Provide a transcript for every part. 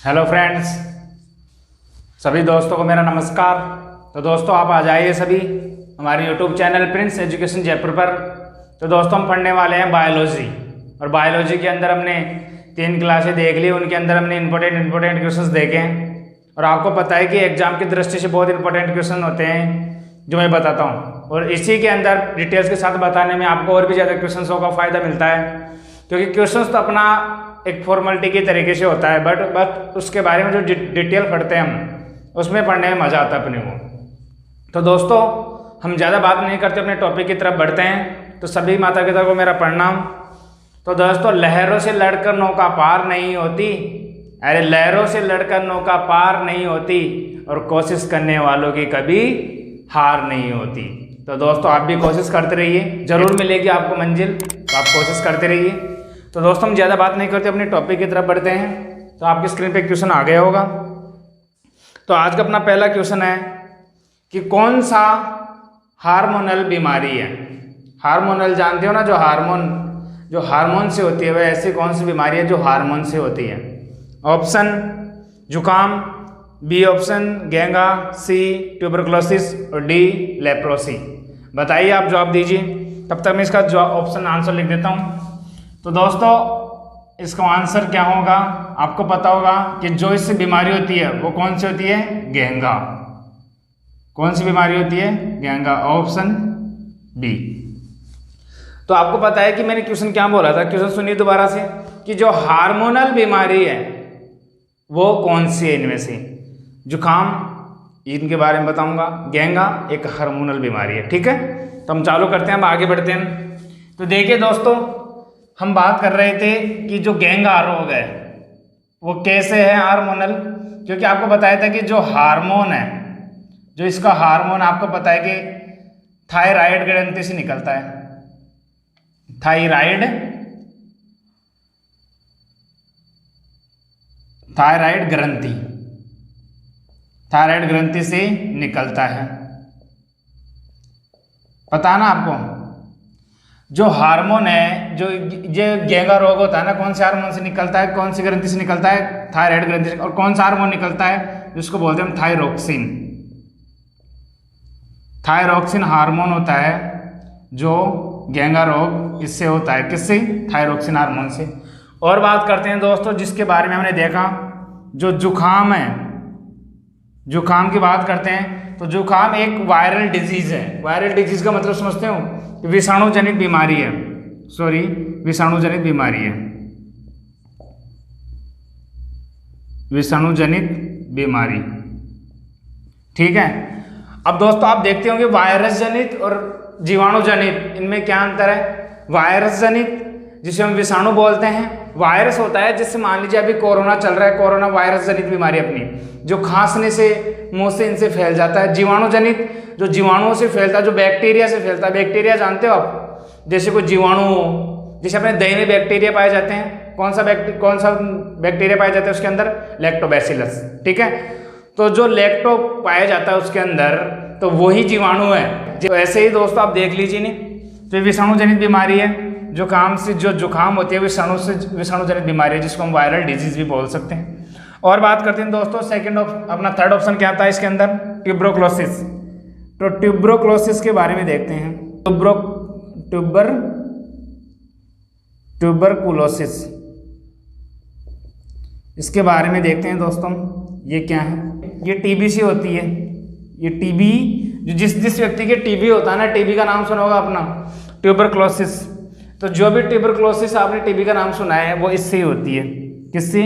Hello friends, सभी दोस्तों को मेरा नमस्कार। तो दोस्तों आप आ जाइए सभी हमारे YouTube channel Prince education Jaipur पर। तो दोस्तों हम पढ़ने वाले हैं बायोलॉजी, और बायोलॉजी के अंदर हमने 3 क्लासें देख ली। उनके अंदर हमने इंपॉर्टेंट क्वेश्चंस देखे हैं, और आपको पता है कि एग्जाम की दृष्टि से बहुत इंपॉर्टेंट क्वेश्चन होते हैं जो मैं बताता हूँ, और इसी के अंदर डिटेल्स के साथ बताने में आपको और भी ज़्यादा क्वेश्चंस का फ़ायदा मिलता है, क्योंकि क्वेश्चंस तो अपना एक फॉर्मेलिटी के तरीके से होता है, बट उसके बारे में जो डिटेल पढ़ते हैं हम, उसमें पढ़ने में मज़ा आता है अपने को। तो दोस्तों हम ज़्यादा बात नहीं करते, अपने टॉपिक की तरफ बढ़ते हैं। तो सभी माता पिता को मेरा प्रणाम। तो दोस्तों, लहरों से लड़कर नौका पार नहीं होती, अरे लहरों से लड़कर नौका पार नहीं होती, और कोशिश करने वालों की कभी हार नहीं होती। तो दोस्तों आप भी कोशिश करते रहिए, जरूर मिलेगी आपको मंजिल, तो आप कोशिश करते रहिए। तो दोस्तों हम ज़्यादा बात नहीं करते, अपने टॉपिक की तरफ बढ़ते हैं। तो आपकी स्क्रीन पे क्वेश्चन आ गया होगा। तो आज का अपना पहला क्वेश्चन है कि कौन सा हार्मोनल बीमारी है। हार्मोनल जानते हो ना, जो हार्मोन से होती है, वह ऐसी कौन सी बीमारी है जो हार्मोन से होती है। ऑप्शन जुकाम, बी ऑप्शन गेंगा, सी ट्यूबरकुलोसिस, और डी लेप्रोसी। बताइए, आप जवाब दीजिए। तब तक मैं इसका ऑप्शन आंसर लिख देता हूँ। तो दोस्तों इसका आंसर क्या होगा, आपको पता होगा कि जो इससे बीमारी होती है वो कौन सी होती है, गेंगा। कौन सी बीमारी होती है, गेंगा, ऑप्शन बी। तो आपको पता है कि मैंने क्वेश्चन क्या बोला था, क्वेश्चन सुनिए दोबारा से, कि जो हार्मोनल बीमारी है वो कौन सी है इनमें से। जुकाम, इनके बारे में बताऊंगा। गेंगा एक हार्मोनल बीमारी है, ठीक है। तो हम चालू करते हैं, हम आगे बढ़ते हैं। तो देखिए दोस्तों, हम बात कर रहे थे कि जो गेंगा रोग है वो कैसे है हार्मोनल, क्योंकि आपको बताया था कि जो हार्मोन है, जो इसका हार्मोन आपको पता है कि थायराइड ग्रंथि से निकलता है। थायराइड ग्रंथि से निकलता है, पता ना आपको। जो हार्मोन है, जो गेंगा रोग होता है ना, कौन से हार्मोन से निकलता है, कौन सी ग्रंथि से निकलता है, थायराइड ग्रंथि से। और कौन सा हार्मोन निकलता है, जिसको बोलते हैं हम थायरोक्सिन। थायरोक्सिन हार्मोन होता है जो गेंगा रोग इससे होता है, किससे, थायरोक्सिन हार्मोन से। और बात करते हैं दोस्तों जिसके बारे में हमने देखा, जो जुकाम है, जुकाम की बात करते हैं। तो जुकाम एक वायरल डिजीज है। वायरल डिजीज का मतलब समझते हो, विषाणु जनित बीमारी है, विषाणु जनित बीमारी, ठीक है। अब दोस्तों आप देखते होंगे वायरस जनित और जीवाणु जनित, इनमें क्या अंतर है। वायरस जनित जिसे हम विषाणु बोलते हैं, वायरस होता है जिससे, मान लीजिए अभी कोरोना चल रहा है, कोरोना वायरस जनित बीमारी अपनी, जो खांसने से, मुंह से, इनसे फैल जाता है। जीवाणु जनित जो जीवाणुओं से फैलता है, जो बैक्टीरिया से फैलता है। बैक्टीरिया जानते हो आप, जैसे कोई जीवाणु हो, जैसे अपने दही में बैक्टीरिया पाए जाते हैं, कौन सा बैक्टीरिया पाया जाता है उसके अंदर, लैक्टोबैसिलस, ठीक है। तो जो लैक्टो पाया जाता है उसके अंदर, तो वही जीवाणु है। जो ऐसे ही दोस्तों आप देख लीजिए नहीं, तो विषाणु जनित बीमारी है। जुकाम से, जो जुकाम होती है विषाणु जनित बीमारी है, जिसको हम वायरल डिजीज भी बोल सकते हैं। और बात करते हैं दोस्तों अपना थर्ड ऑप्शन क्या आता है इसके अंदर, ट्यूबरकुलोसिस। तो ट्यूबरकुलोसिस के बारे में देखते हैं। ट्यूबरकुलोसिस, इसके बारे में देखते हैं दोस्तों। ये क्या है, ये टीबी से होती है। ये टीबी, जिस व्यक्ति के टीबी होता है ना, टीबी का नाम सुना होगा अपना, ट्यूबरकुलोसिस। तो जो भी ट्यूबरकुलोसिस आपने टीबी का नाम सुना है वो इससे ही होती है। किससे,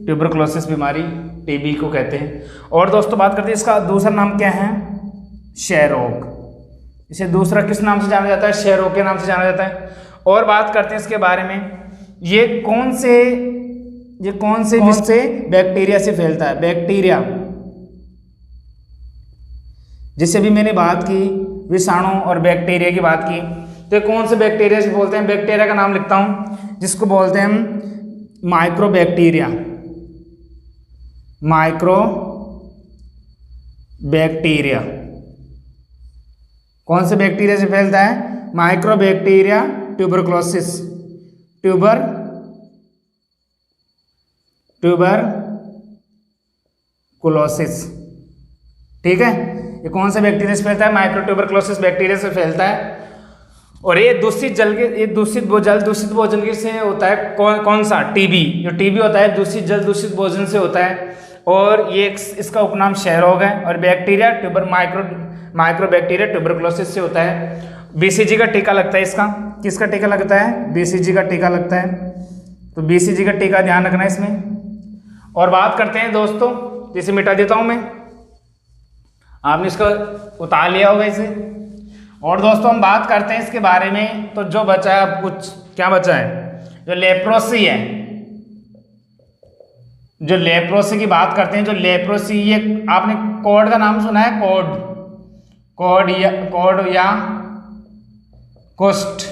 ट्यूबरकुलोसिस बीमारी, टीबी को कहते हैं। और दोस्तों बात करते हैं इसका दूसरा नाम क्या है, क्षय रोग। इसे दूसरा किस नाम से जाना जाता है, क्षय रोग के नाम से जाना जाता है। और बात करते हैं इसके बारे में, ये कौन से बैक्टीरिया से फैलता है। बैक्टीरिया, जिससे भी मैंने बात की, विषाणु और बैक्टीरिया की बात की, तो कौन से बैक्टीरिया से बोलते हैं। बैक्टीरिया का नाम लिखता हूं, जिसको बोलते हैं हम माइक्रोबैक्टीरिया। कौन से बैक्टीरिया से फैलता है, माइक्रोबैक्टीरिया ट्यूबरकुलोसिस। Tuber tuberculosis. ठीक है, ये कौन सा बैक्टीरिया से फैलता है? माइक्रो ट्यूबरकुलोसिस बैक्टीरिया से फैलता है। और ये दूषित जल के, ये दूषित भोजन के से होता है। कौन सा? टीबी। जो टीबी होता है दूषित जल दूषित भोजन से होता है। और ये इसका उपनाम क्षय रोग है। और बैक्टीरिया माइक्रो बैक्टीरिया ट्यूबरकुलोसिस से होता है। बीसीजी का टीका लगता है इसका। किसका टीका लगता है? बीसीजी का टीका लगता है। तो बीसीजी का टीका ध्यान रखना इसमें। और बात करते हैं दोस्तों, इसे मिटा देता हूं मैं, आपने इसको उतार लिया होगा इसे। और दोस्तों हम बात करते हैं इसके बारे में। तो जो बचा है अब कुछ, क्या बचा है? जो लेप्रोसी है, जो लेप्रोसी की बात करते हैं। जो लेप्रोसी, ये आपने कोड का नाम सुना है? कोड या कुष्ठ।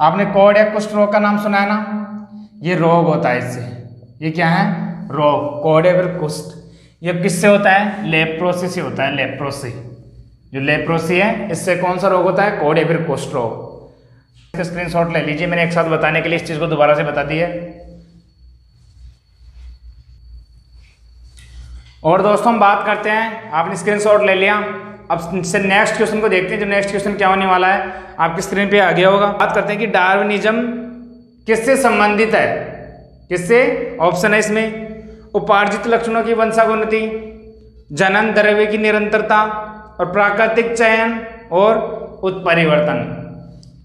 आपने कोड या कुष्ठ रोग का नाम सुना है ना? ये रोग होता है इससे। ये क्या है? रोग, कोड या फिर कुष्ठ। ये किससे होता है? लेप्रोसी से होता है। लेप्रोसी, जो लेप्रोसी है, इससे कौन सा रोग होता है? कोड या फिर कुष्ठ रोग। स्क्रीनशॉट ले लीजिए, मैंने एक साथ बताने के लिए इस चीज को दोबारा से बता दी है। और दोस्तों हम बात करते हैं, आपने स्क्रीनशॉट ले लिया, अब से नेक्स्ट क्वेश्चन को देखते हैं। जो नेक्स्ट क्वेश्चन क्या होने वाला है आपकी स्क्रीन पे आ गया होगा। बात करते हैं कि डार्विनिज्म किससे संबंधित है? किससे? ऑप्शन है इसमें उपार्जित लक्षणों की वंशावृत्ति, जनन द्रव्य की निरंतरता, और प्राकृतिक चयन और उत्परिवर्तन।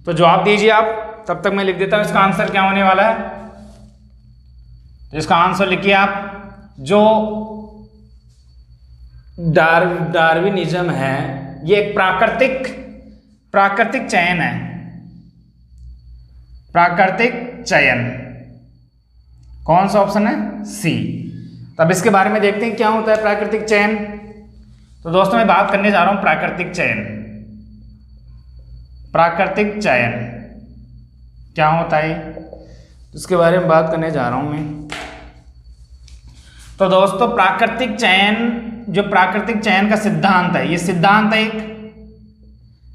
तो जवाब दीजिए आप, तब तक मैं लिख देता हूं इसका आंसर क्या होने वाला है। तो इसका आंसर लिखिए आप। जो डार्विनिज्म है ये एक प्राकृतिक चयन है। प्राकृतिक चयन कौन सा ऑप्शन है? सी। तब इसके बारे में देखते हैं क्या होता है प्राकृतिक चयन। तो दोस्तों मैं बात करने जा रहा हूं प्राकृतिक चयन। प्राकृतिक चयन क्या होता है, इसके बारे में बात करने जा रहा हूं मैं। तो दोस्तों प्राकृतिक चयन, जो प्राकृतिक चयन का सिद्धांत है, ये सिद्धांत है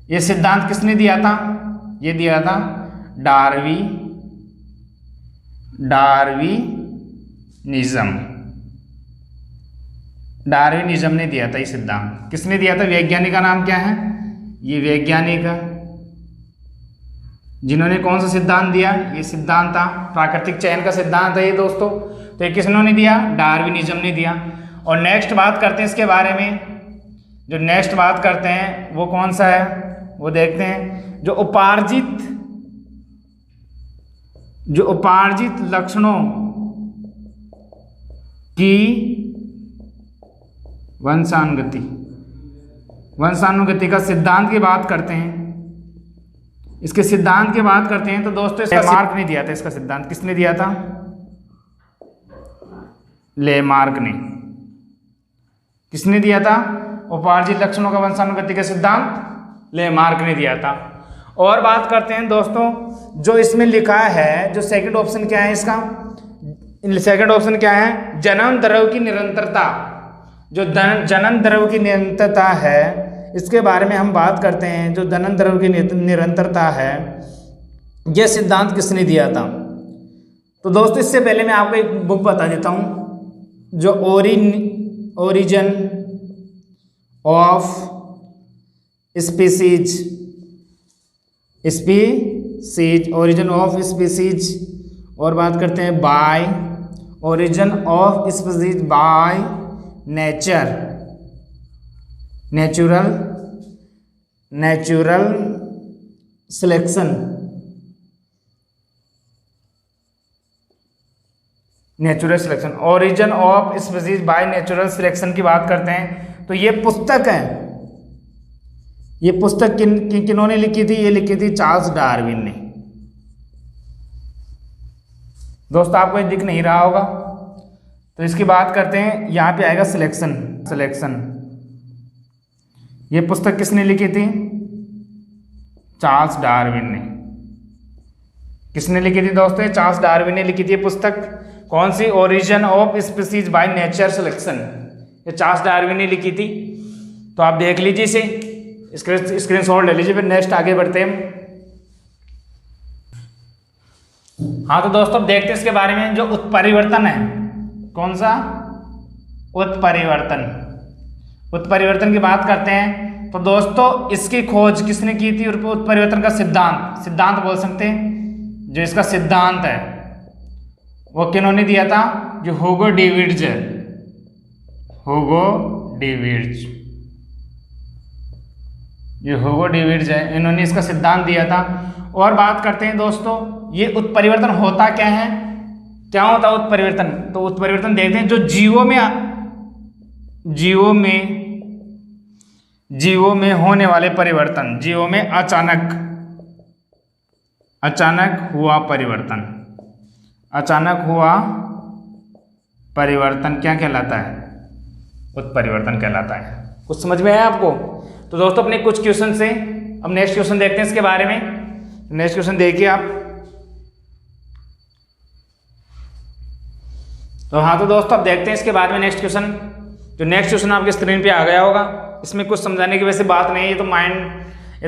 ये सिद्धांत किसने दिया था? ये दिया था डार्विनिज्म ने दिया था ये सिद्धांत। किसने दिया था? वैज्ञानिक का नाम क्या है? ये वैज्ञानिक जिन्होंने कौन सा सिद्धांत दिया? ये सिद्धांत था प्राकृतिक चयन का सिद्धांत है ये दोस्तों। तो ये किसने दिया? डार्विनिज्म ने दिया। और नेक्स्ट बात करते हैं इसके बारे में। जो नेक्स्ट बात करते हैं वो कौन सा है, वो देखते हैं। जो उपार्जित लक्षणों की वंशानुगति का सिद्धांत की बात करते हैं, इसके सिद्धांत की बात करते हैं। तो दोस्तों इसका मार्क नहीं दिया था इसका सिद्धांत। किसने दिया था? लेमार्क ने। किसने दिया था उपार्जित लक्षणों का वंशानुगति का सिद्धांत? लेमार्क ने दिया था। और बात करते हैं दोस्तों, जो इसमें लिखा है, जो सेकंड ऑप्शन क्या है इसका? सेकंड ऑप्शन क्या है? जनन द्रव्य की निरंतरता। जो जनन द्रव्य की निरंतरता है, इसके बारे में हम बात करते हैं। जो जनन द्रव्य की निरंतरता है, यह सिद्धांत किसने दिया था? तो दोस्तों इससे पहले मैं आपको एक बुक बता देता हूं, जो origin of species, origin of species. और बात करते हैं by origin of species by natural selection. Origin of species by natural selection की बात करते हैं। तो ये पुस्तक है, ये पुस्तक किन्होंने लिखी थी? ये लिखी थी चार्ल्स डार्विन ने। दोस्तों आपको ये दिख नहीं रहा होगा, तो इसकी बात करते हैं। यहां पे आएगा सिलेक्शन। ये पुस्तक किसने लिखी थी? चार्ल्स डार्विन ने। किसने लिखी थी दोस्तों? चार्ल्स डार्विन ने लिखी थी पुस्तक। कौन सी? Origin of species by nature selection. ये चार्ल्स डार्विन ने लिखी थी। तो आप देख लीजिए इसे, स्क्रीनशॉट ले लीजिए। फिर नेक्स्ट आगे बढ़ते हैं। हाँ तो दोस्तों देखते हैं इसके बारे में। जो उत्परिवर्तन है, कौन सा? उत्परिवर्तन। उत्परिवर्तन की बात करते हैं तो दोस्तों इसकी खोज किसने की थी? उत्परिवर्तन का सिद्धांत बोल सकते हैं। जो इसका सिद्धांत है वो किन्होंने दिया था? जो ह्यूगो डेविड्स है, ह्यूगो डेविड्स, जो ह्यूगो डेविड्स है, इन्होंने इसका सिद्धांत दिया था। और बात करते हैं दोस्तों ये उत्परिवर्तन होता क्या है, क्या होता है उत्परिवर्तन? तो उत्परिवर्तन देखते हैं जो जीवों में होने वाले परिवर्तन, जीवों में अचानक हुआ परिवर्तन, अचानक हुआ परिवर्तन क्या कहलाता है? उत्परिवर्तन कहलाता है। कुछ समझ में आया आपको? तो दोस्तों अपने कुछ क्वेश्चन से अब नेक्स्ट क्वेश्चन देखते हैं इसके बारे में। नेक्स्ट क्वेश्चन देखिए आप। तो हाँ तो दोस्तों अब देखते हैं इसके बारे में नेक्स्ट क्वेश्चन। जो नेक्स्ट क्वेश्चन आपके स्क्रीन पे आ गया होगा, इसमें कुछ समझाने की वैसे बात नहीं है, ये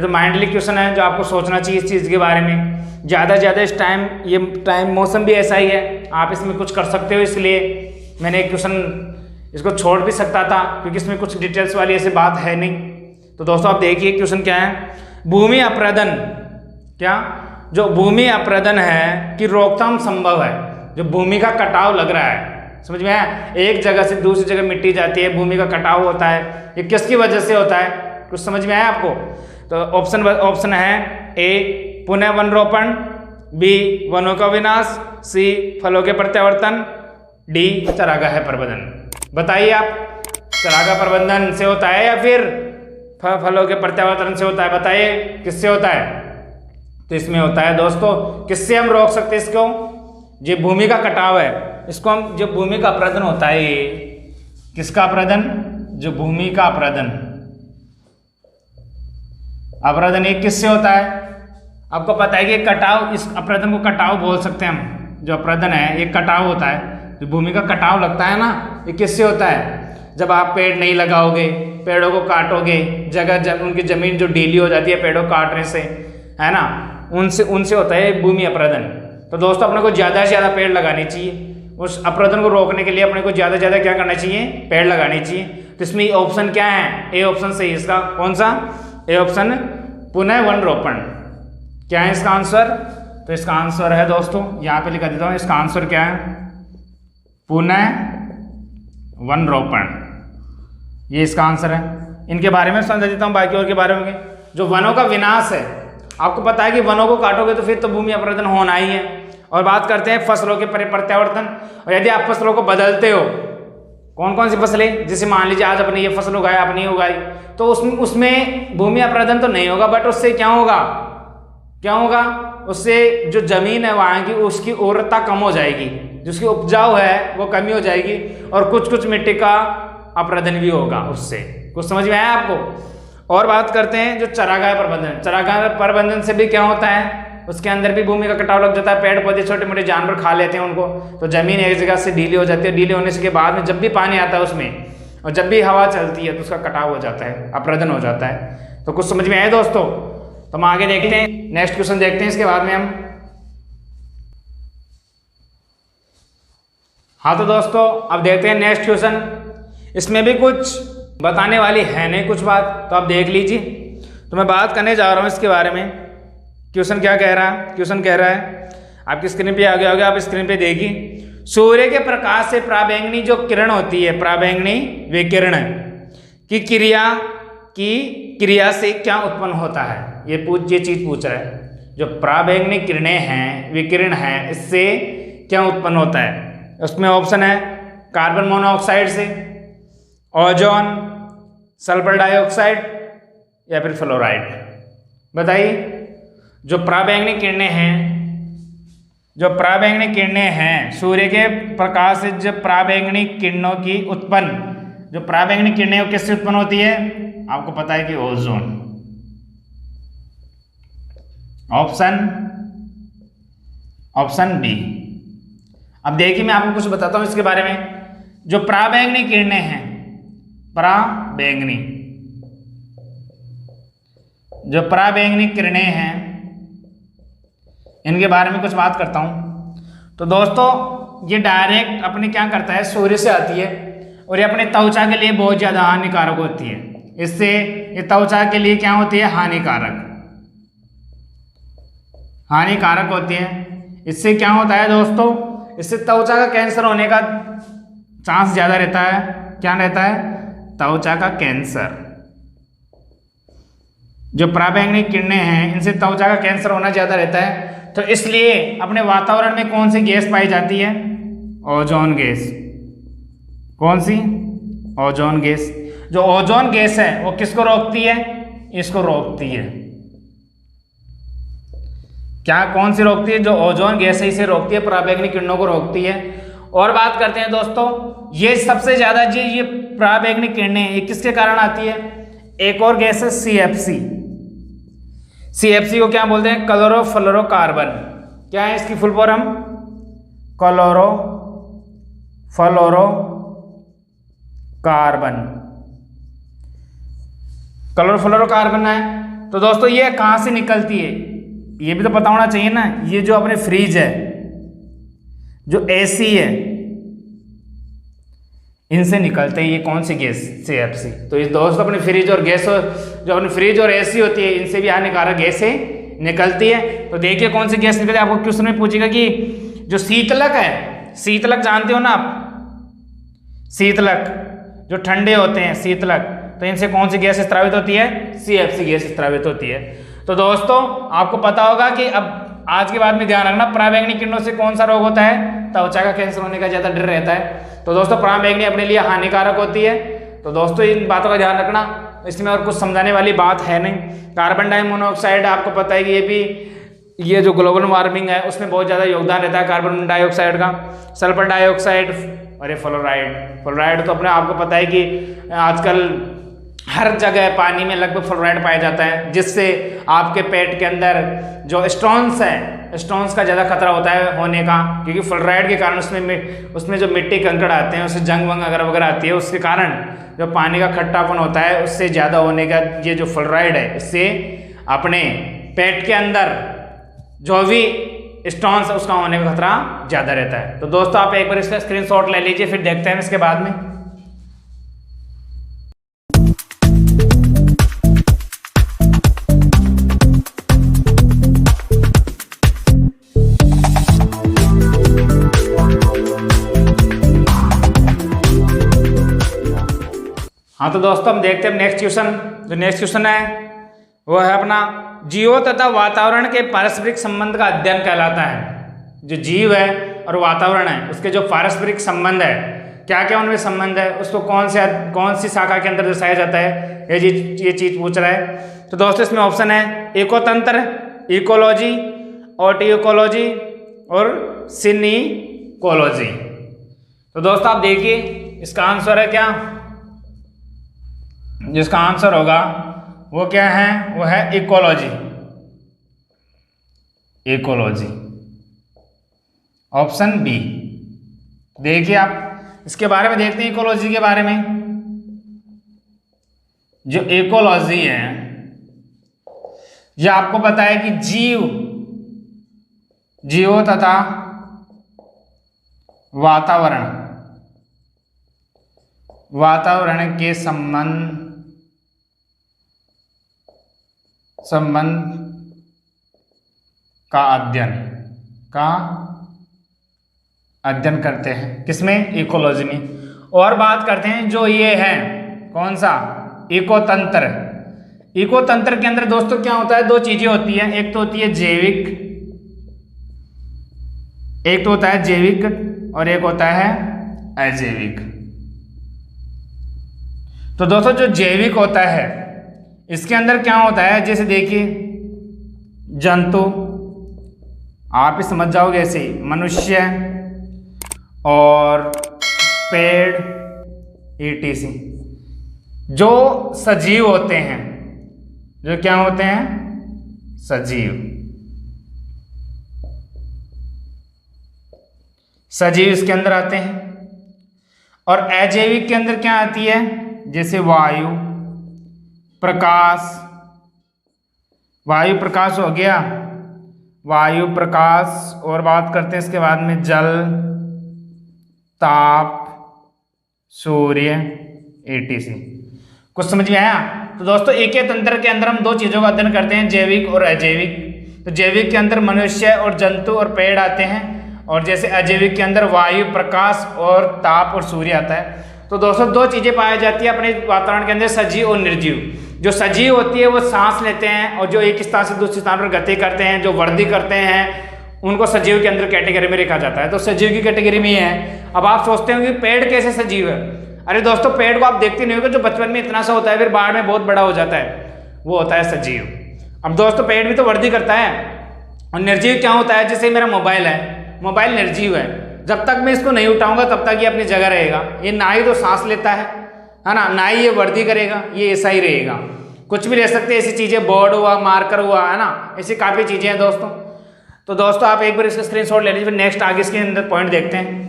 तो माइंडली क्वेश्चन है जो आपको सोचना चाहिए इस चीज़ के बारे में। ज़्यादा से ज़्यादा इस टाइम मौसम भी ऐसा ही है, आप इसमें कुछ कर सकते हो, इसलिए मैंने एक क्वेश्चन इसको छोड़ भी सकता था क्योंकि इसमें कुछ डिटेल्स वाली ऐसी बात है नहीं। तो दोस्तों आप देखिए क्वेश्चन क्या है। भूमि अपरदन, क्या जो भूमि अपरदन है कि रोकथाम संभव है? जो भूमि का कटाव लग रहा है, समझ में आया? एक जगह से दूसरी जगह मिट्टी जाती है, भूमि का कटाव होता है, ये किसकी वजह से होता है? कुछ समझ में आया आपको? तो ऑप्शन है ए पुनः वन रोपण, बी वनों का विनाश, सी फलों के प्रत्यावर्तन, डी चारागाह प्रबंधन। बताइए आप, चारागाह प्रबंधन से होता है या फिर फलों के प्रत्यावर्तन से होता है? बताइए किससे होता है? तो इसमें होता है दोस्तों, किससे हम रोक सकते हैं इसको? जो भूमि का कटाव है इसको हम, जो भूमि का अपरदन होता है, ये किसका अपरदन? जो भूमि का अपरदन ये किससे होता है? आपको पता है कि कटाव, इस अपरदन को कटाव बोल सकते हैं हम। जो अपरदन है ये कटाव होता है, जो भूमि का कटाव लगता है ना, ये किससे होता है? जब आप पेड़ नहीं लगाओगे, पेड़ों को काटोगे, उनकी जमीन जो ढीली हो जाती है पेड़ों काटने से, है ना, उनसे होता है भूमि अपरदन। तो दोस्तों अपने को ज़्यादा से ज़्यादा पेड़ लगाने चाहिए। उस अपरदन को रोकने के लिए अपने को ज़्यादा से ज़्यादा क्या करना चाहिए? पेड़ लगाने चाहिए। तो इसमें ऑप्शन क्या है? ए ऑप्शन सही है इसका। कौन सा? ए ऑप्शन, पुनः वन रोपण। क्या है इसका आंसर? तो इसका आंसर है दोस्तों, यहाँ पे लिखा देता हूँ, इसका आंसर क्या है? पुनः वन रोपण, ये इसका आंसर है। इनके बारे में समझा देता हूँ, बाकी और के बारे में। जो वनों का विनाश है, आपको पता है कि वनों को काटोगे तो फिर तो भूमि अपरदन होना ही है। और बात करते हैं फसलों के प्रत्यावर्तन। और यदि आप फसलों को बदलते हो, कौन कौन सी फसलें? जैसे मान लीजिए आज अपने ये फसल उगाया, आपने उगाई, तो उसमें भूमि अपरदन तो नहीं होगा, बट उससे क्या होगा? उससे जो जमीन है वहाँ की, उसकी उर्वरता कम हो जाएगी, जिसकी उपजाऊ है वो कमी हो जाएगी, और कुछ मिट्टी का अपरदन भी होगा उससे। कुछ समझ में आया आपको? और बात करते हैं जो चारागाह प्रबंधन। चारागाह प्रबंधन से भी क्या होता है? उसके अंदर भी भूमि का कटाव लग जाता है, पेड़ पौधे छोटे मोटे जानवर खा लेते हैं उनको, तो जमीन एक जगह से ढीली हो जाती है। ढीली होने के बाद में जब भी पानी आता है उसमें, और जब भी हवा चलती है, तो उसका कटाव हो जाता है, अपरदन हो जाता है। तो कुछ समझ में आए दोस्तों? तो हम आगे देखते हैं, नेक्स्ट क्वेश्चन देखते हैं इसके बाद में हम। हाँ तो दोस्तों अब देखते हैं नेक्स्ट क्वेश्चन। इसमें भी कुछ बताने वाली है नहीं कुछ बात, तो आप देख लीजिए। तो मैं बात करने जा रहा हूँ इसके बारे में। क्वेश्चन क्या कह रहा है? क्वेश्चन कह रहा है, आपकी स्क्रीन पे आ गया होगा, आप स्क्रीन पे देखिए। सूर्य के प्रकाश से पराबैंगनी जो किरण होती है, पराबैंगनी विकिरण की क्रिया से क्या उत्पन्न होता है? ये चीज पूछ रहा है। जो पराबैंगनी किरणें हैं, विकिरण है, इससे क्या उत्पन्न होता है? उसमें ऑप्शन है कार्बन मोनोऑक्साइड से, ओजोन, सल्फर डाइऑक्साइड, या फिर फ्लोराइड। बताइए। जो पराबैंगनी किरणें हैं, सूर्य के प्रकाश से जब पराबैंगनी किरणों की उत्पन्न, जो पराबैंगनी किरणें किससे उत्पन्न होती है? आपको पता है कि ओजोन। Option B. अब देखिए मैं आपको कुछ बताता हूं इसके बारे में। जो पराबैंगनी किरणें हैं, जो पराबैंगनी किरणें हैं, इनके बारे में कुछ बात करता हूं। तो दोस्तों ये डायरेक्ट अपने क्या करता है? सूर्य से आती है। और ये अपने त्वचा के लिए बहुत ज़्यादा हानिकारक होती है। इससे ये त्वचा के लिए क्या होती है, हानिकारक होती है। इससे क्या होता है दोस्तों, इससे त्वचा का कैंसर होने का चांस ज़्यादा रहता है। क्या रहता है, त्वचा का कैंसर। जो पराबैंगनी किरणें हैं इनसे त्वचा का कैंसर होना ज़्यादा रहता है। तो इसलिए अपने वातावरण में कौन सी गैस पाई जाती है, ओजोन गैस। कौन सी, ओजोन गैस। जो ओजोन गैस है वो किसको रोकती है, इसको रोकती है। क्या, कौन सी रोकती है, जो ओजोन गैस है इसे रोकती है, पराबैंगनी किरणों को रोकती है। और बात करते हैं दोस्तों, ये सबसे ज्यादा ये पराबैंगनी किरणें ये किसके कारण आती है, एक और गैस है CFC। CFC को क्या बोलते हैं, क्लोरोफ्लोरोकार्बन। क्या है इसकी फुल फॉर्म, क्लोरोफ्लोरोकार्बन है। तो दोस्तों ये कहां से निकलती है, ये भी तो पता होना चाहिए ना। ये जो अपने फ्रिज है, जो AC है, इनसे निकलते हैं ये कौन सी गैस, CFC। तो इस दोस्तों अपने फ्रिज और गैस, जो अपने फ्रिज और AC होती है, इनसे भी हानिकारक गैसें निकलती है। तो देखिए कौन सी गैस निकलती है। आपको क्वेश्चन में पूछेगा कि जो शीतलक है, शीतलक जानते हो ना आप, शीतलक जो ठंडे होते हैं शीतलक, तो इनसे कौन सी गैस स्रावित होती है, CFC गैस स्रावित होती है। तो दोस्तों आपको पता होगा कि अब आज के बाद में ध्यान रखना, पराबैंगनी किरणों से कौन सा रोग होता है, त्वचा का कैंसर होने का ज्यादा डर रहता है। तो दोस्तों पराबैंगनी अपने लिए हानिकारक होती है। तो दोस्तों इन बातों का ध्यान रखना, इसमें और कुछ समझाने वाली बात है नहीं। कार्बन डाइमोनोऑक्साइड आपको पता है कि ये जो ग्लोबल वार्मिंग है उसमें बहुत ज़्यादा योगदान रहता है कार्बन डाइऑक्साइड का। सल्फर डाइऑक्साइड, अरे फ्लोराइड तो अपने आपको पता है कि आजकल हर जगह पानी में लगभग फ्लोराइड पाया जाता है, जिससे आपके पेट के अंदर जो स्टोन्स है, स्टोन्स का ज़्यादा खतरा होता है होने का, क्योंकि फ्लोराइड के कारण उसमें जो मिट्टी कंकड़ आते हैं, उससे जंग वंग वगैरह आती है, उसके कारण जो पानी का खट्टापन होता है उससे ज़्यादा होने का ये जो फ्लोराइड है, इससे अपने पेट के अंदर जो भी स्टोन्स है उसका होने का खतरा ज़्यादा रहता है। तो दोस्तों आप एक बार इसका स्क्रीनशॉट ले लीजिए, फिर देखते हैं इसके बाद में। हाँ तो दोस्तों हम देखते हैं नेक्स्ट क्वेश्चन। जो नेक्स्ट क्वेश्चन है वो है अपना जीवों तथा वातावरण के पारस्परिक संबंध का अध्ययन कहलाता है। जो जीव है और वातावरण है उसके जो पारस्परिक संबंध है, क्या क्या उनमें संबंध है, उसको कौन सी शाखा के अंदर दर्शाया जाता है, ये चीज पूछ रहा है। तो दोस्तों इसमें ऑप्शन है इकोतंत्र, इकोलॉजी, ऑटियोकोलॉजी और सिनिकोलॉजी। तो दोस्तों आप देखिए इसका आंसर है क्या, जिसका आंसर होगा वो क्या है, वो है इकोलॉजी। Option B. देखिए आप इसके बारे में देखते हैं, इकोलॉजी के बारे में। जो इकोलॉजी है ये आपको पता है कि जीवों तथा वातावरण के संबंध का अध्ययन करते हैं, किसमें, इकोलॉजी में। और बात करते हैं जो ये है कौन सा, इकोतंत्र। इकोतंत्र के अंदर दोस्तों क्या होता है, दो चीजें होती हैं, एक तो होती है जैविक और एक होता है अजैविक। तो दोस्तों जो जैविक होता है इसके अंदर क्या होता है, जैसे देखिए जंतु, आप ही समझ जाओगे ऐसे, मनुष्य और पेड़ etc। जो सजीव होते हैं, जो क्या होते हैं, सजीव इसके अंदर आते हैं। और अजैविक के अंदर क्या आती है, जैसे वायु प्रकाश हो गया, वायु प्रकाश। और बात करते हैं इसके बाद में जल, ताप सूर्य etc। कुछ समझ में आया? तो दोस्तों एक ही तंत्र के अंदर हम दो चीजों का अध्ययन करते हैं, जैविक और अजैविक। तो जैविक के अंदर मनुष्य और जंतु और पेड़ आते हैं, और जैसे अजैविक के अंदर वायु, प्रकाश और ताप और सूर्य आता है। तो दोस्तों दो चीजें पाई जाती है अपने वातावरण के अंदर, सजीव और निर्जीव। जो सजीव होती है वो सांस लेते हैं, और जो एक स्थान से दूसरे स्थान पर गति करते हैं, जो वृद्धि करते हैं, उनको सजीव के अंदर कैटेगरी में रखा जाता है। तो सजीव की कैटेगरी में है। अब आप सोचते होंगे पेड़ कैसे सजीव है? अरे दोस्तों पेड़ को आप देखते नहीं होगे, जो बचपन में इतना सा होता है फिर बाद में बहुत बड़ा हो जाता है, वो होता है सजीव। अब दोस्तों पेड़ भी तो वृद्धि करता है। और निर्जीव क्या होता है? जैसे मेरा मोबाइल है, मोबाइल निर्जीव है, जब तक मैं इसको नहीं उठाऊंगा तब तक ये अपनी जगह रहेगा। ये ना ही तो सांस लेता है ना, ना ही ये वृद्धि करेगा, ये ऐसा ही रहेगा। कुछ भी ले सकते हैं ऐसी चीजें, बोर्ड हुआ, मार्कर हुआ, है ना, ऐसी काफी चीजें हैं दोस्तों। तो दोस्तों आप एक बार इसका स्क्रीनशॉट ले लीजिए, फिर नेक्स्ट आगे इसके अंदर पॉइंट देखते हैं।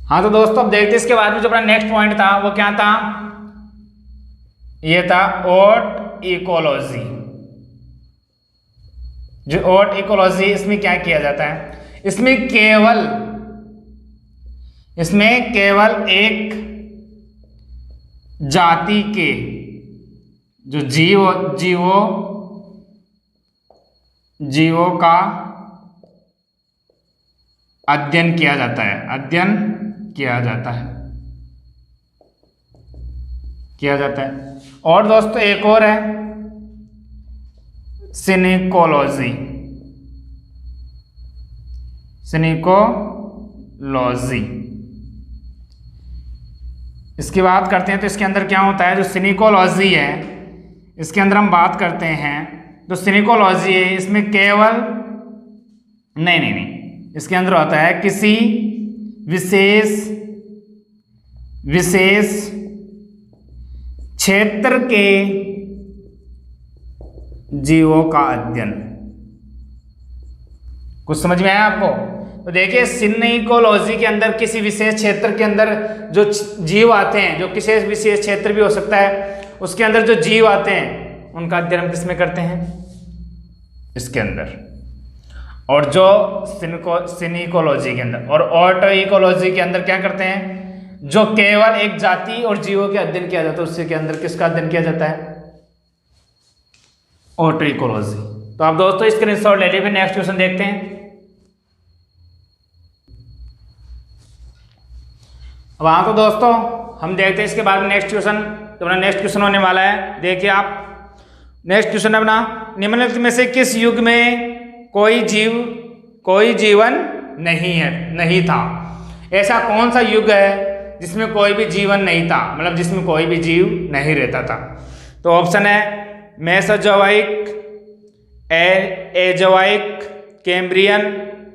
हाँ तो दोस्तों अब देखते हैं इसके बाद में जो अपना नेक्स्ट पॉइंट था वो क्या था? ये था ओट इकोलॉजी। जो ओट इकोलॉजी, इसमें क्या किया जाता है? इसमें केवल एक जाति के जो जीवों का अध्ययन किया जाता है। और दोस्तों एक और है सिनिकोलॉजी। इसकी बात करते हैं तो इसके अंदर क्या होता है? जो सिनिकोलॉजी है इसके अंदर हम बात करते हैं, जो सिनिकोलॉजी है इसमें केवल नहीं, इसके अंदर होता है किसी विशेष क्षेत्र के जीवों का अध्ययन। कुछ समझ में आया आपको? तो देखिए सिनिकोलॉजी के अंदर किसी विशेष क्षेत्र के अंदर जो जीव आते हैं, जो किसी विशेष क्षेत्र भी हो सकता है, उसके अंदर जो जीव आते हैं उनका अध्ययन हम किसमें करते हैं? इसके अंदर। और जो सिनिकोलॉजी के अंदर और ऑटो इकोलॉजी के अंदर क्या करते हैं? जो केवल एक जाति और जीवों के अध्ययन किया जाता है, उसके अंदर किसका अध्ययन किया जाता है? Auto ecology. तो आप दोस्तों स्क्रीनशॉट ले लीजिए, नेक्स्ट क्वेश्चन देखते हैं। अब हाँ तो दोस्तों हम देखते हैं इसके बाद में नेक्स्ट क्वेश्चन। तो अपना नेक्स्ट क्वेश्चन होने वाला है, देखिए आप नेक्स्ट क्वेश्चन अपना, निम्नलिखित में से किस युग में कोई जीवन नहीं था? ऐसा कौन सा युग है जिसमें कोई भी जीवन नहीं था, मतलब जिसमें कोई भी जीव नहीं रहता था? तो ऑप्शन है मेसोजोइक, एजोइक, कैम्ब्रियन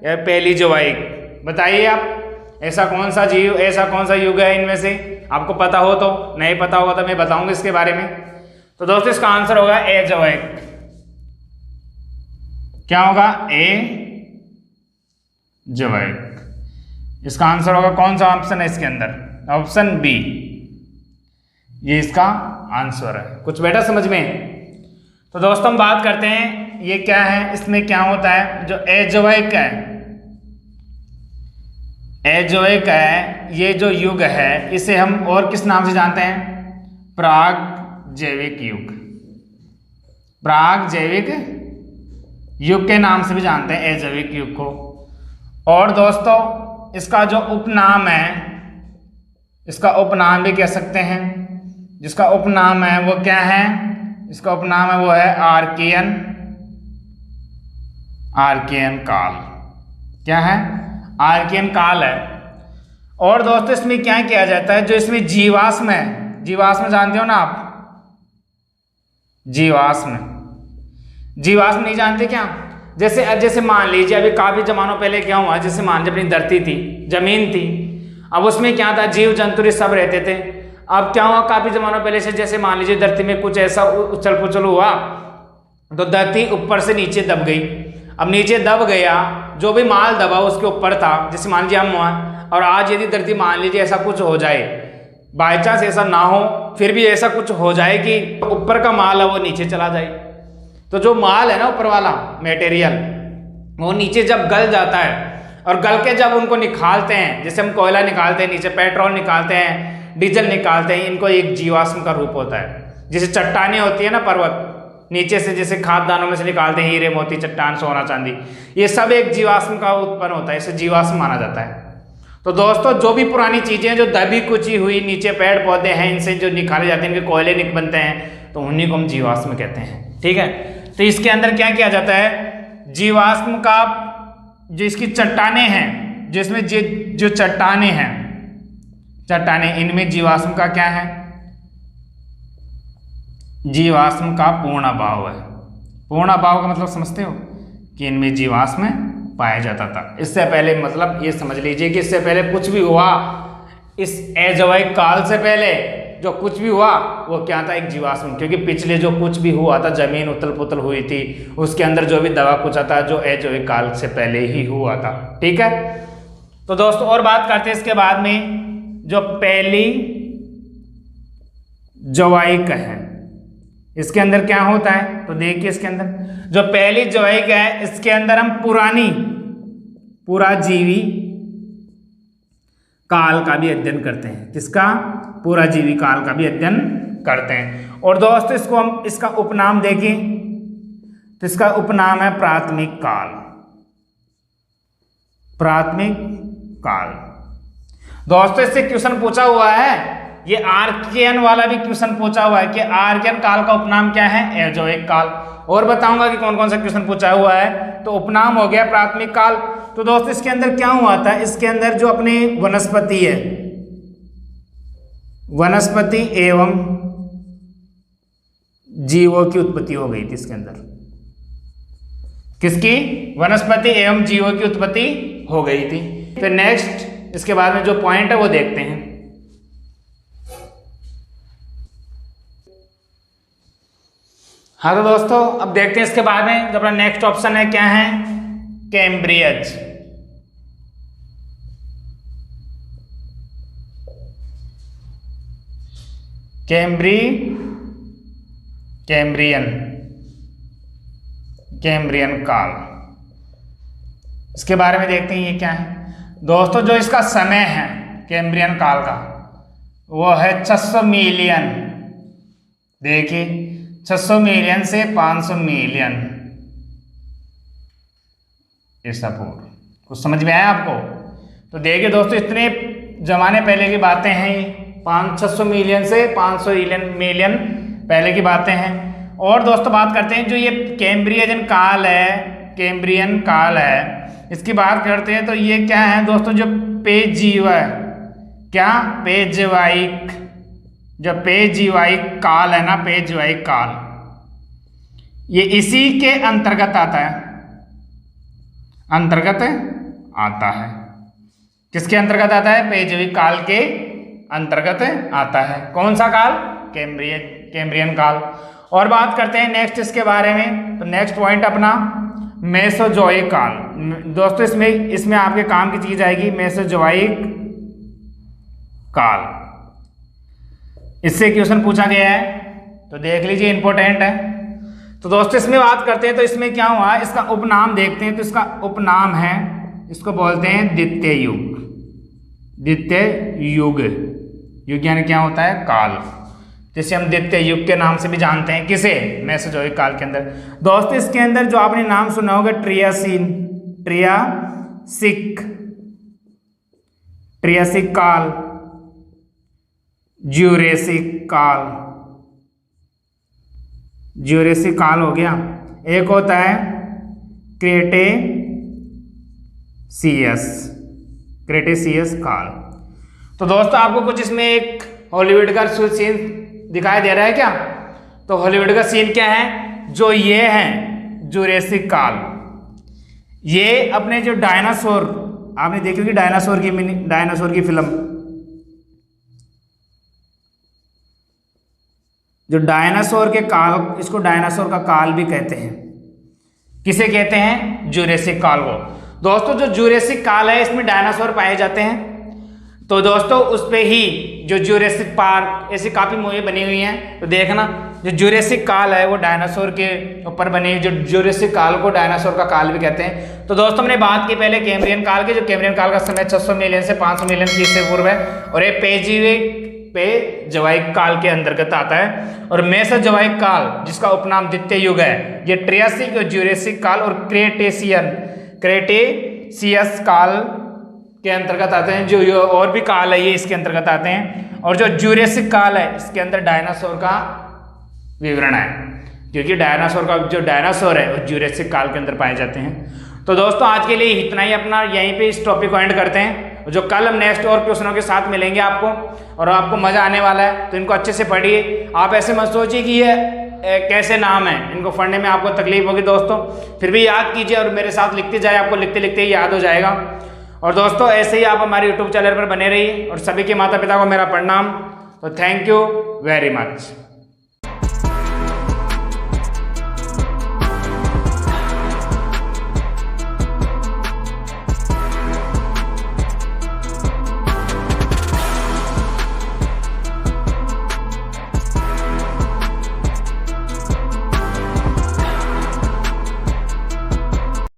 या पैलियोजोइक। बताइए आप ऐसा कौन सा युग है इनमें से? आपको पता हो तो, नहीं पता होगा तो मैं बताऊंगा इसके बारे में। तो दोस्तों इसका आंसर होगा एजोइक। क्या होगा? एजोइक। इसका आंसर होगा, कौन सा ऑप्शन है इसके अंदर? ऑप्शन बी, ये इसका आंसर है। कुछ बेटा समझ में? तो दोस्तों हम बात करते हैं ये क्या है, इसमें क्या होता है? जो एजोइक है, ये जो युग है इसे हम और किस नाम से जानते हैं? प्रागजैविक युग के नाम से भी जानते हैं एजोइक युग को। और दोस्तों इसका जो उपनाम है, इसका उपनाम भी कह सकते हैं, जिसका उपनाम है वो क्या है? इसका उपनाम है वो है आर्कियन काल। क्या है? आर्कियन काल है। और दोस्तों इसमें क्या किया जाता है? जो इसमें जीवाश्म है, जीवाश्म जानते हो ना आप? जीवाश्म नहीं जानते क्या? जैसे मान लीजिए अभी काफी जमानों पहले क्या हुआ, जैसे मान लीजिए अपनी धरती थी, जमीन थी, अब उसमें क्या था? जीव जंतु सब रहते थे। अब क्या हुआ? काफी जमानों पहले से जैसे मान लीजिए धरती में कुछ ऐसा उछल पुछल हुआ तो धरती ऊपर से नीचे दब गई। अब नीचे दब गया, जो भी माल दबा उसके ऊपर था, जैसे मान लीजिए हम हुआ, और आज यदि धरती मान लीजिए ऐसा कुछ हो जाए, बाई चांस ऐसा ना हो, फिर भी ऐसा कुछ हो जाए कि ऊपर का माल है वो नीचे चला जाए, तो जो माल है ना ऊपर वाला मटेरियल वो नीचे जब गल जाता है, और गल के जब उनको निकालते हैं, जैसे हम कोयला निकालते हैं, नीचे पेट्रोल निकालते हैं, डीजल निकालते हैं, इनको एक जीवाश्म का रूप होता है। जैसे चट्टानें होती है ना, पर्वत नीचे से जैसे खाद्यान्नों में से निकालते हैं, हीरे मोती चट्टान सोना चांदी, ये सब एक जीवाश्म का उत्पन्न होता है, इसे जीवाश्म माना जाता है। तो दोस्तों जो भी पुरानी चीजें जो दबी कुची हुई नीचे पेड़ पौधे हैं, इनसे जो निकाले जाते हैं, इनके कोयले बनते हैं, तो उन्हीं को हम जीवाश्म कहते हैं। ठीक है, तो इसके अंदर क्या किया जाता है, जीवाश्म का जो इसकी चट्टानें हैं, जिसमें जो चट्टानें हैं, चट्टानें, इनमें जीवाश्म का क्या है, जीवाश्म का पूर्ण अभाव है। पूर्ण अभाव का मतलब समझते हो कि इनमें जीवाश्म पाया जाता था। इससे पहले मतलब ये समझ लीजिए कि इससे पहले कुछ भी हुआ, इस अजैविक काल से पहले जो कुछ भी हुआ वो क्या था, एक जीवाश्म। क्योंकि पिछले जो कुछ भी हुआ था, जमीन उथल पुथल हुई थी, उसके अंदर जो भी दवा कुछ था, जो अजैविक काल से पहले ही हुआ था। ठीक है, तो दोस्तों और बात करते हैं इसके बाद में, जो पहली जैविक है, इसके अंदर क्या होता है, तो देखिए इसके अंदर जो पहली जैविक है, इसके अंदर हम पुराजीवी काल का भी अध्ययन करते हैं। किसका, पुराजीवी काल का भी अध्ययन करते हैं। और दोस्तों इसको हम इसका उपनाम देखें तो इसका उपनाम है प्राथमिक काल। प्राथमिक काल। दोस्तों इससे क्वेश्चन पूछा हुआ है, ये आर्कियन वाला भी क्वेश्चन पूछा हुआ है कि आर्कियन काल का उपनाम क्या है, अजैविक काल। और बताऊंगा कि कौन कौन सा क्वेश्चन पूछा हुआ है। तो उपनाम हो गया प्राथमिक काल। तो दोस्तों इसके अंदर क्या हुआ था, इसके अंदर जो अपने वनस्पति है, वनस्पति एवं जीवों की उत्पत्ति हो गई थी इसके अंदर। किसकी, वनस्पति एवं जीवों की उत्पत्ति हो गई थी। फिर नेक्स्ट इसके बाद में जो पॉइंट है वो देखते हैं। हाँ तो दोस्तों अब देखते हैं इसके बाद में जो अपना नेक्स्ट ऑप्शन है क्या है, कैम्ब्रियज। कैम्ब्रियन काल, इसके बारे में देखते हैं ये क्या है। दोस्तों जो इसका समय है कैम्ब्रियन काल का, वो है 600 मिलियन। देखिए 600 मिलियन से 500 मिलियन ऐसा पूर्व। कुछ समझ में आया आपको? तो देखिए दोस्तों इतने जमाने पहले की बातें हैं, ये 600 मिलियन से 500 मिलियन पहले की बातें हैं। और दोस्तों बात करते हैं जो ये कैम्ब्रियन काल है, इसकी बात करते हैं तो ये क्या है दोस्तों, जो पेजैविक काल है ना, पेजैविक काल, ये इसी के अंतर्गत आता है। किसके अंतर्गत आता है, पेजैविक काल के अंतर्गत आता है। कौन सा काल, कैम्ब्रियन काल। और बात करते हैं नेक्स्ट इसके बारे में। तो नेक्स्ट पॉइंट अपना मेसोजोइक काल। दोस्तों इसमें आपके काम की चीज आएगी मेसोजोइक काल। इससे क्वेश्चन पूछा गया है, तो देख लीजिए इंपॉर्टेंट है। तो दोस्तों इसमें बात करते हैं तो इसमें क्या हुआ, इसका उपनाम देखते हैं। तो इसका उपनाम है, इसको बोलते हैं द्वितीय युग। युग यानी क्या होता है, काल, जिसे हम द्वितीय युग के नाम से भी जानते हैं। किसे, मेसोजोइक काल के अंदर। दोस्तों इसके अंदर जो आपने नाम सुना होगा ट्रियासिक काल, ज्यूरेसिक काल हो गया। एक होता है क्रेटेशियस काल। तो दोस्तों आपको कुछ इसमें एक हॉलीवुड का सीन दिखाई दे रहा है क्या? तो हॉलीवुड का सीन क्या है, जो ये है जुरेसिक काल, ये अपने जो डायनासोर, आपने देखी होगी डायनासोर की फिल्म, जो डायनासोर के काल, इसको डायनासोर का काल भी कहते हैं। किसे कहते हैं, जुरेसिक काल को। दोस्तों जो जुरेसिक काल है इसमें डायनासोर पाए जाते हैं। तो दोस्तों उस पे ही जो ज्यूरेसिक पार्क ऐसी काफ़ी मूवी बनी हुई हैं, तो देखना जो ज्यूरेसिक काल है वो डायनासोर के ऊपर बनी हुई, जो ज्यूरेसिक काल को डायनासोर का काल भी कहते हैं। तो दोस्तों हमने बात की पहले कैम्ब्रियन काल की, जो कैम्ब्रियन काल का समय 600 मिलियन से 500 मिलियन की ईस्वी पूर्व है, और ये पेजोइक काल के अंतर्गत आता है। और मेसोजोइक काल जिसका उपनाम द्वितीय युग है, ये ट्रियासिक और ज्यूरेसिक काल और क्रेटेशियस काल के अंतर्गत आते हैं। जो और भी काल है ये इसके अंतर्गत आते हैं। और जो ज्यूरेसिक काल है इसके अंदर डायनासोर का विवरण है, क्योंकि डायनासोर है वो ज्यूरेसिक काल के अंदर पाए जाते हैं। तो दोस्तों आज के लिए इतना ही, अपना यहीं पे इस टॉपिक को एंड करते हैं। जो कल हम नेक्स्ट और क्वेश्चनों के साथ मिलेंगे आपको, और आपको मजा आने वाला है, तो इनको अच्छे से पढ़िए। आप ऐसे मत सोचिए कि ये कैसे नाम है, इनको पढ़ने में आपको तकलीफ होगी दोस्तों, फिर भी याद कीजिए और मेरे साथ लिखते जाए, आपको लिखते लिखते ही याद हो जाएगा। और दोस्तों ऐसे ही आप हमारे यूट्यूब चैनल पर बने रहिए, और सभी के माता पिता को मेरा प्रणाम। तो थैंक यू वेरी मच।